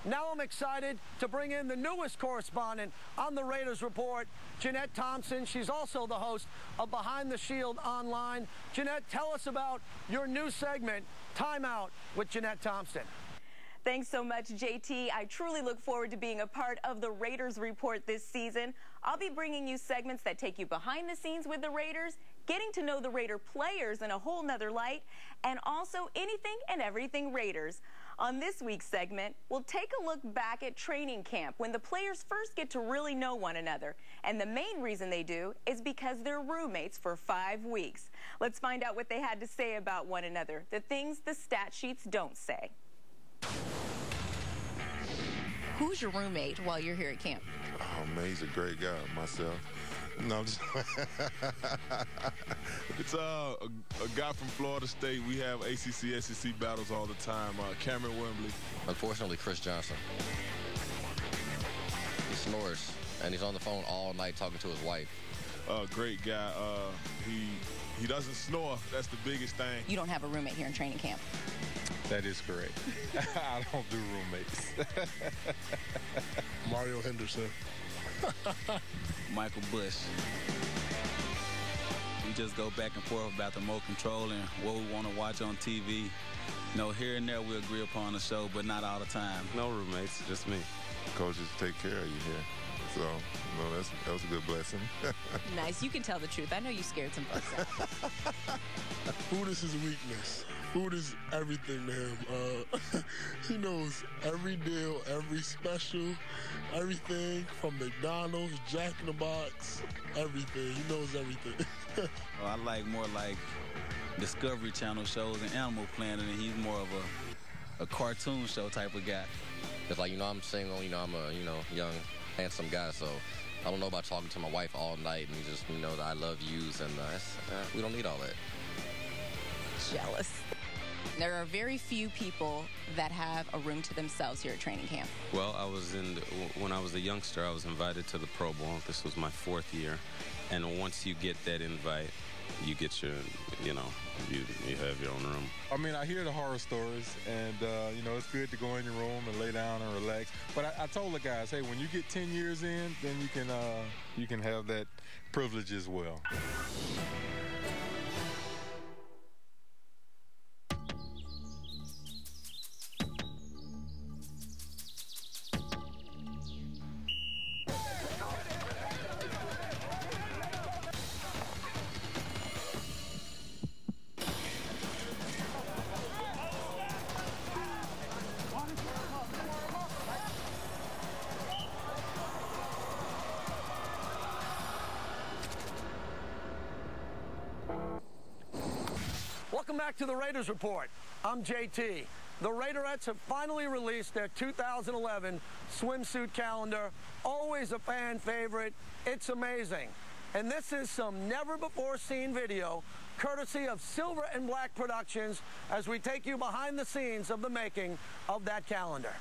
Now I'm excited to bring in the newest correspondent on the Raiders Report, Jeanette Thompson. She's also the host of Behind the Shield Online. Jeanette, tell us about your new segment, Timeout with Jeanette Thompson. Thanks so much, JT. I truly look forward to being a part of the Raiders Report this season. I'll be bringing you segments that take you behind the scenes with the Raiders, getting to know the Raider players in a whole nother light, and also anything and everything Raiders. On this week's segment, we'll take a look back at training camp when the players first get to really know one another. And the main reason they do is because they're roommates for 5 weeks. Let's find out what they had to say about one another, the things the stat sheets don't say. Who's your roommate while you're here at camp? Oh, man, he's a great guy, myself. No, I'm just It's a guy from Florida State. We have ACC, SEC battles all the time. Cameron Wembley. Unfortunately, Chris Johnson. He snores, and he's on the phone all night talking to his wife. Great guy. He doesn't snore. That's the biggest thing. You don't have a roommate here in training camp. That is correct. I don't do roommates. Mario Henderson. Michael Bush. We just go back and forth about the remote control and what we want to watch on TV. You know, here and there we agree upon the show, but not all the time. no roommates, just me. Coaches take care of you here. So, no, that was a good blessing. Nice. You can tell the truth. I know you scared some folks out. Food is his weakness. Food is everything to him. He knows every deal, every special, everything from McDonald's, Jack in the Box, everything. He knows everything. Well, I like more like Discovery Channel shows and Animal Planet, and he's more of a cartoon show type of guy. It's like, I'm single, I'm a, young, handsome guy, so I don't know about talking to my wife all night and just, the I love yous, and we don't need all that. Jealous. There are very few people that have a room to themselves here at training camp. Well, when I was a youngster, I was invited to the Pro Bowl. This was my 4th year. And once you get that invite, you get your, you have your own room. I mean, I hear the horror stories, and, it's good to go in your room and lay down and relax. But I told the guys, hey, when you get 10 years in, then you can have that privilege as well. Welcome back to the Raiders Report. I'm JT. The Raiderettes have finally released their 2011 swimsuit calendar. Always a fan favorite. It's amazing. And this is some never-before-seen video, courtesy of Silver and Black Productions, as we take you behind the scenes of the making of that calendar.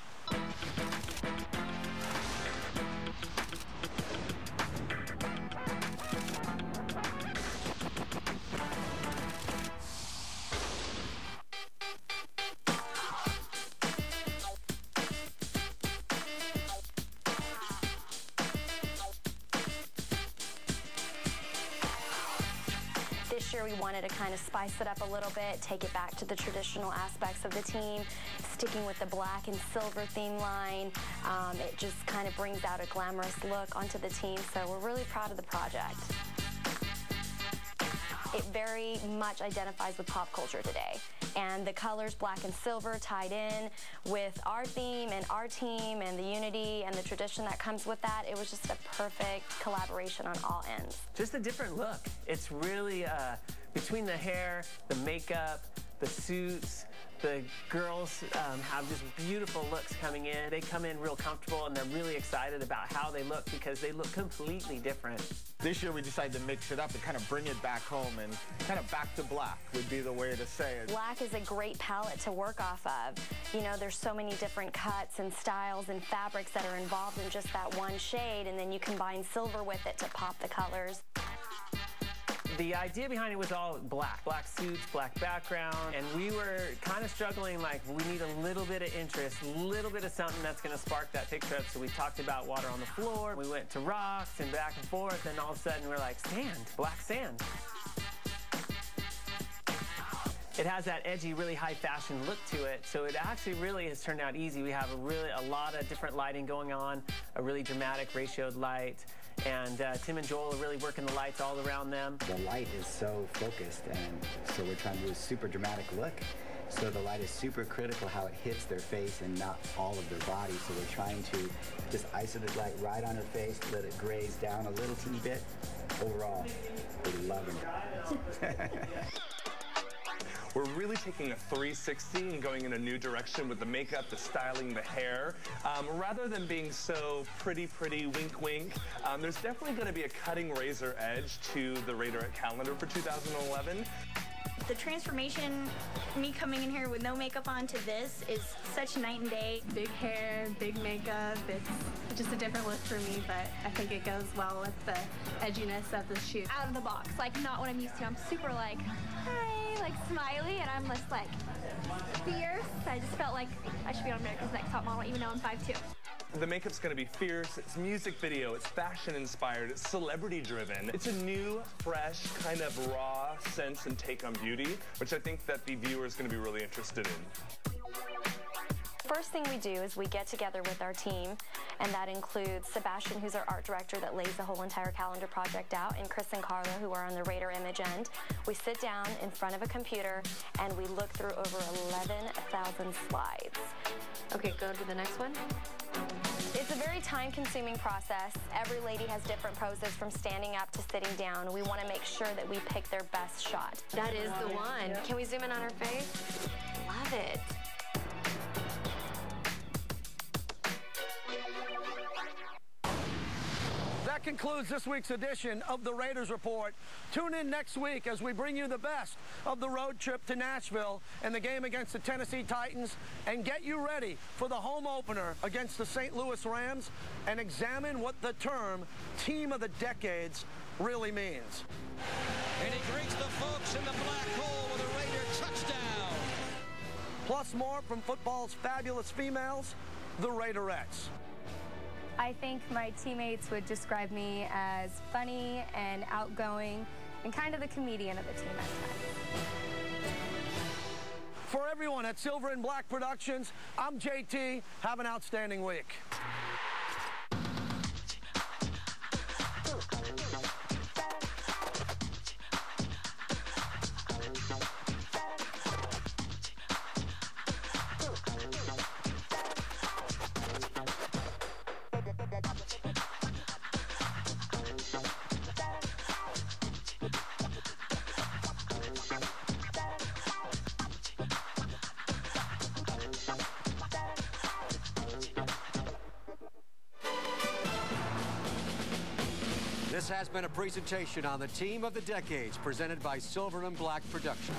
This year we wanted to kind of spice it up a little bit, take it back to the traditional aspects of the team, sticking with the black and silver theme line. It just kind of brings out a glamorous look onto the team, so we're really proud of the project. It very much identifies with pop culture today. And the colors, black and silver, tied in with our theme and our team and the unity and the tradition that comes with that. It was just a perfect collaboration on all ends. Just a different look. It's really between the hair, the makeup, the suits, the girls have just beautiful looks coming in. They come in real comfortable and they're really excited about how they look because they look completely different. This year we decided to mix it up and kind of bring it back home, and kind of back to black would be the way to say it. Black is a great palette to work off of. There's so many different cuts and styles and fabrics that are involved in just that one shade, and then you combine silver with it to pop the colors. The idea behind it was all black suits, black background, and we were kind of struggling, like, we need a little bit of interest, a little bit of something that's going to spark that picture up. So we talked about water on the floor, we went to rocks and back and forth, and all of a sudden we're like, sand, black sand. It has that edgy, really high fashion look to it, so it actually really has turned out easy. We have a lot of different lighting going on, a really dramatic ratioed light, and Tim and Joel are really working the lights all around them. The light is so focused, and so we're trying to do a super dramatic look. So the light is super critical how it hits their face and not all of their body. So we're trying to just isolate the light right on her face, let it graze down a little teeny bit. Overall, we're loving it. We're really taking a 360 and going in a new direction with the makeup, the styling, the hair. Rather than being so pretty, wink, wink, there's definitely going to be a cutting razor edge to the Raiderette calendar for 2011. The transformation, me coming in here with no makeup on to this, is such night and day. Big hair, big makeup, it's just a different look for me, but I think it goes well with the edginess of the shoot. Out of the box, like not what I'm used to. I'm super like, hi, like smiley, and I'm just like fierce. I just felt like I should be on America's Next Top Model, even though I'm 5'2". The makeup's going to be fierce, it's music video, it's fashion inspired, it's celebrity driven. It's a new, fresh, kind of raw sense and take on beauty, which I think that the viewer is going to be really interested in. First thing we do is we get together with our team, and that includes Sebastian, who's our art director that lays the whole entire calendar project out, and Chris and Carla, who are on the Raider image end. We sit down in front of a computer, and we look through over 11,000 slides. Okay, go to the next one. It's a very time-consuming process. Every lady has different poses from standing up to sitting down. We want to make sure that we pick their best shot. That is the one. Can we zoom in on her face? Love it. That concludes this week's edition of the Raiders Report. Tune in next week as we bring you the best of the road trip to Nashville and the game against the Tennessee Titans, and get you ready for the home opener against the St. Louis Rams and examine what the term Team of the Decades really means. And he greets the folks in the black hole with a Raider touchdown. Plus more from football's fabulous females, the Raiderettes. I think my teammates would describe me as funny and outgoing and kind of the comedian of the team at times. For everyone at Silver and Black Productions, I'm JT. Have an outstanding week. This has been a presentation on the Team of the Decades presented by Silver and Black Productions.